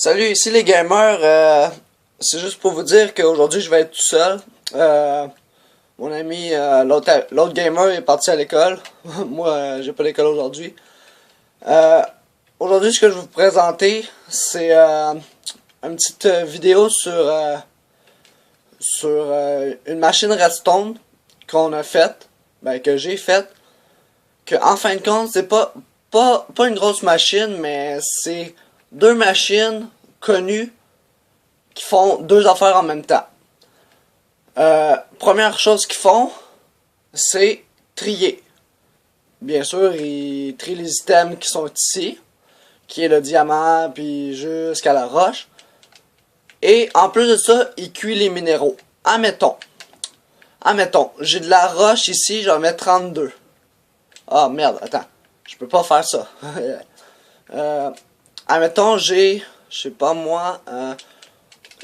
Salut, ici les gamers. C'est juste pour vous dire qu'aujourd'hui je vais être tout seul. Mon ami, l'autre gamer est parti à l'école. Moi, j'ai pas d'école aujourd'hui. Euh, Aujourd'hui, ce que je vais vous présenter, c'est une petite vidéo sur une machine Redstone qu'on a faite, que j'ai faite. Que en fin de compte, c'est pas une grosse machine, mais c'est deux machines connues qui font deux affaires en même temps. Première chose qu'ils font, c'est trier. Bien sûr, ils trient les items qui sont ici, qui est le diamant, puis jusqu'à la roche. Et en plus de ça, ils cuisent les minéraux. Admettons, j'ai de la roche ici, j'en mets 32. Ah merde, attends, je peux pas faire ça. Admettons, je sais pas moi,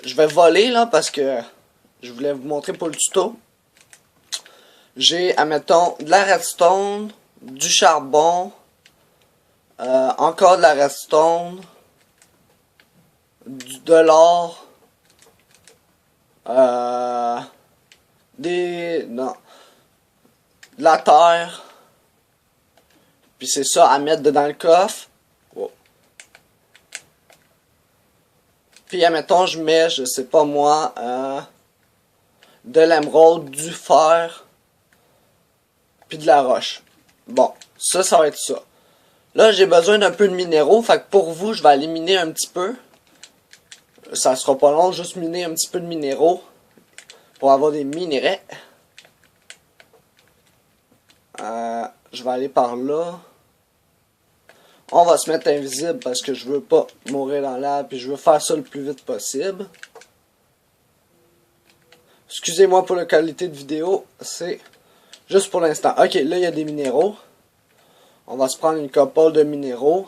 je vais voler là parce que je voulais vous montrer pour le tuto. J'ai, admettons, de la redstone, du charbon, encore de la redstone, de l'or, non, de la terre, puis c'est ça à mettre dans le coffre. Oh. Puis admettons, je mets, je sais pas moi, de l'émeraude, du fer, puis de la roche. Bon, ça va être ça. Là, j'ai besoin d'un peu de minéraux, fait que pour vous, je vais aller miner un petit peu. Ça sera pas long, juste miner un petit peu de minéraux pour avoir des minerais. Je vais aller par là. On va se mettre invisible parce que je veux pas mourir dans l'air, puis je veux faire ça le plus vite possible. Excusez-moi pour la qualité de vidéo, c'est juste pour l'instant. Ok, là il y a des minéraux. On va se prendre une couple de minéraux.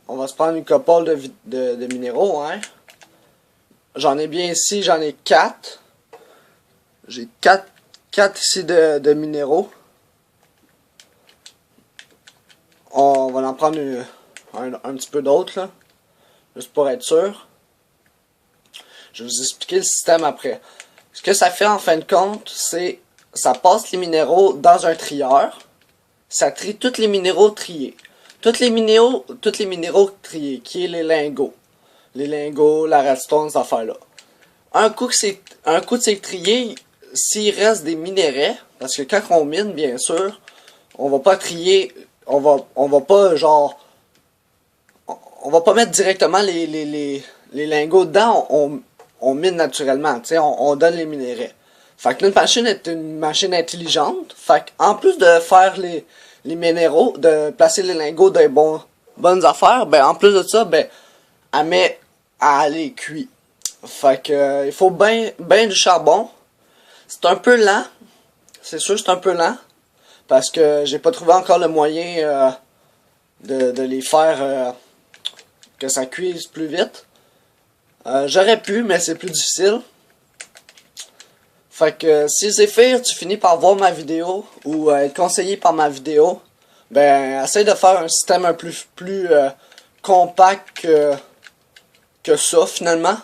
On va se prendre une couple de minéraux, hein. J'en ai bien ici, j'en ai 4. J'ai 4 ici de minéraux. On va en prendre un petit peu d'autres, là. Juste pour être sûr. Je vais vous expliquer le système après. Ce que ça fait en fin de compte, c'est ça passe les minéraux dans un trieur. Ça trie tous les minéraux triés. Tous les minéraux triés, qui est les lingots. Les lingots, la redstone, ces affaires-là. Un coup que c'est trié, s'il reste des minéraux, parce que quand on mine, bien sûr, on va pas trier, on va pas genre, on va pas mettre directement les lingots dedans, on mine naturellement, tu sais, on donne les minéraux. Fait que notre machine est une machine intelligente, fait qu'en plus de faire les minéraux, de placer les lingots dans les bonnes affaires, ben en plus de ça, ben, elle met à aller cuire. Fait que il faut ben du charbon. C'est un peu lent. C'est sûr c'est un peu lent. Parce que j'ai pas trouvé encore le moyen de les faire que ça cuise plus vite. J'aurais pu, mais c'est plus difficile. Fait que si Zephyr, tu finis par voir ma vidéo ou être conseillé par ma vidéo, ben essaye de faire un système un plus compact que ça finalement.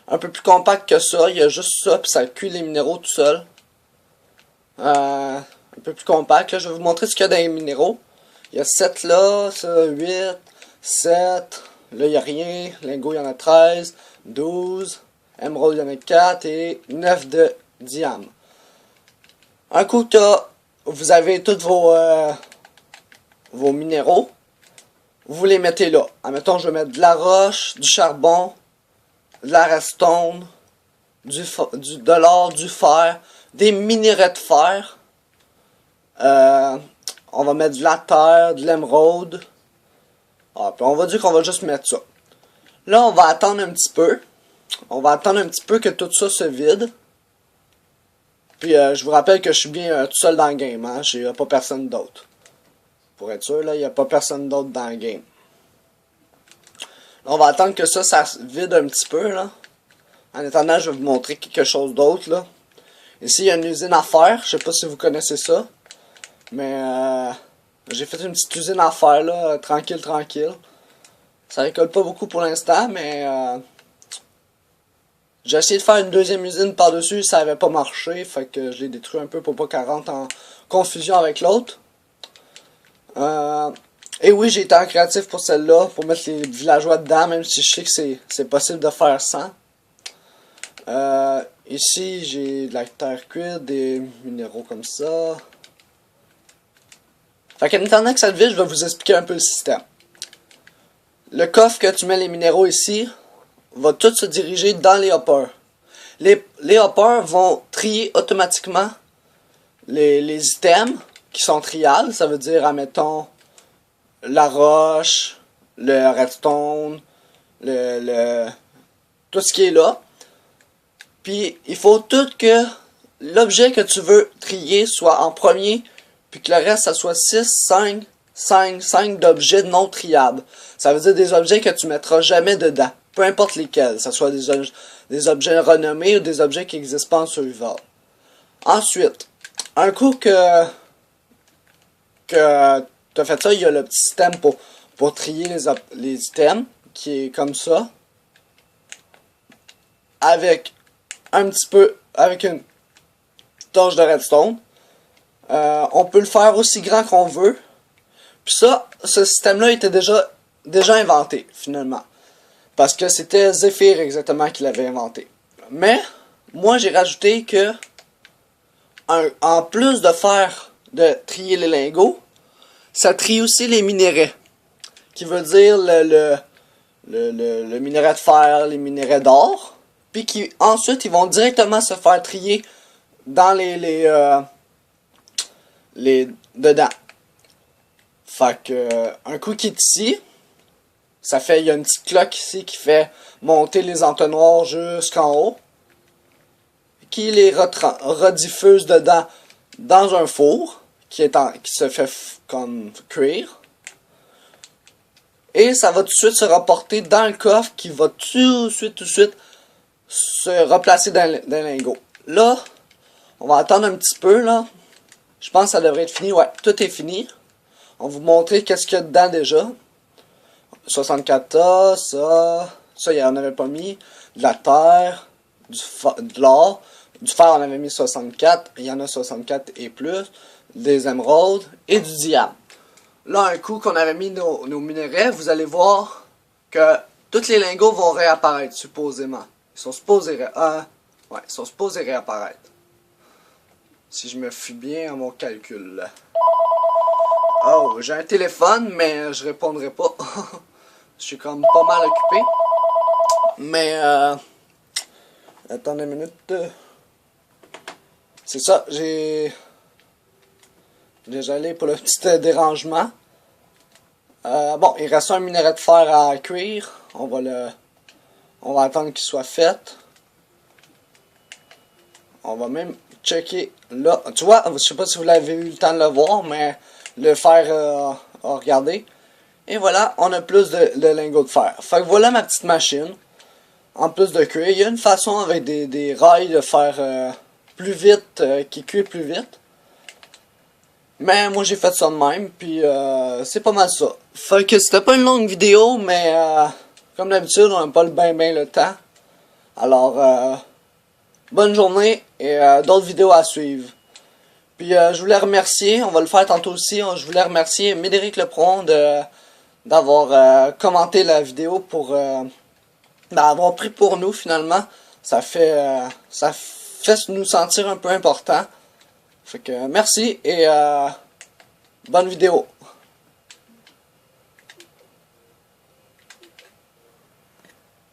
Un peu plus compact que ça, il y a juste ça, puis ça cuit les minéraux tout seul. Un peu plus compact, là, je vais vous montrer ce qu'il y a dans les minéraux. Il y a 7 là, ça, 8, 7, là il n'y a rien, lingot il y en a 13, 12, émeraude il y en a 4 et 9 de diamant. Un coup vous avez tous vos minéraux, vous les mettez là. Admettons je vais mettre de la roche, du charbon, de la redstone, de l'or, du fer, des minerais de fer. On va mettre de la terre, de l'émeraude. Ah, puis on va dire qu'on va juste mettre ça. Là, on va attendre un petit peu. On va attendre un petit peu que tout ça se vide. Puis je vous rappelle que je suis bien tout seul dans le game. Hein? Il n'y a pas personne d'autre. Pour être sûr, là, il n'y a pas personne d'autre dans le game. Là, on va attendre que ça se vide un petit peu. Là. En attendant, je vais vous montrer quelque chose d'autre. Là. Ici, il y a une usine à fer. Je sais pas si vous connaissez ça. Mais J'ai fait une petite usine à faire là, tranquille, tranquille. Ça récolte pas beaucoup pour l'instant, mais j'ai essayé de faire une deuxième usine par-dessus, ça avait pas marché, fait que je l'ai détruit un peu pour pas qu'elle rentre en confusion avec l'autre. Et oui, j'ai été en créatif pour celle-là, pour mettre les villageois dedans, même si je sais que c'est possible de faire sans. Ici, j'ai de la terre cuite, des minéraux comme ça. Fait qu'en attendant que ça vide, je vais vous expliquer un peu le système. Le coffre que tu mets les minéraux ici va tout se diriger dans les hoppers. Les hoppers vont trier automatiquement les items qui sont triables. Ça veut dire, admettons, la roche, le redstone, tout ce qui est là. Puis il faut tout que l'objet que tu veux trier soit en premier, puis que le reste ça soit 6, 5 d'objets non triables. Ça veut dire des objets que tu mettras jamais dedans, peu importe lesquels, ça soit des objets renommés ou des objets qui n'existent pas en survival. Ensuite, un coup que tu as fait ça, il y a le petit système pour trier les items, qui est comme ça, avec une torche de redstone. On peut le faire aussi grand qu'on veut. Puis ça, ce système-là était déjà inventé, finalement. Parce que c'était Zephyr exactement qui l'avait inventé. Mais, moi j'ai rajouté que, en plus de trier les lingots, ça trie aussi les minéraux. Qui veut dire le minerai de fer, les minéraux d'or. Puis qui ensuite ils vont directement se faire trier dans les dedans. Fait que un coup qui est ici, il y a une petite cloque ici qui fait monter les entonnoirs jusqu'en haut, qui les rediffuse dedans dans un four qui se fait comme cuire. Et ça va tout de suite se rapporter dans le coffre qui va tout de suite se replacer dans les lingots. Là, on va attendre un petit peu là. Je pense que ça devrait être fini. Ouais, tout est fini. On va vous montrer qu'est-ce qu'il y a dedans déjà. 64A, ça il n'y en avait pas mis. De la terre, de l'or. Du fer on avait mis 64. Il y en a 64 et plus. Des émeraudes et du diamant. Là, un coup qu'on avait mis nos minéraux, vous allez voir que tous les lingots vont réapparaître, supposément. Ils sont supposés réapparaître. Si je me fie bien à mon calcul. Oh, j'ai un téléphone, mais je répondrai pas. Je suis comme pas mal occupé. Mais, attendez une minute. C'est ça, j'ai déjà allé pour le petit dérangement. Bon, il reste un minerai de fer à cuire. On va attendre qu'il soit fait. On va même checker là. Tu vois, je sais pas si vous l'avez eu le temps de le voir, mais le fer a regardé. Et voilà, on a plus de lingots de fer. Fait que voilà ma petite machine. En plus de cuire, il y a une façon avec des rails de faire plus vite, qui cuit plus vite. Mais moi j'ai fait ça de même, puis c'est pas mal ça. Fait que c'était pas une longue vidéo, mais comme d'habitude, on n'a pas ben le temps. Alors, bonne journée et d'autres vidéos à suivre. Puis je voulais remercier, on va le faire tantôt aussi, je voulais remercier Médéric Lepron d'avoir commenté la vidéo pour d'avoir pris pour nous finalement. Ça fait nous sentir un peu importants. Fait que merci et bonne vidéo.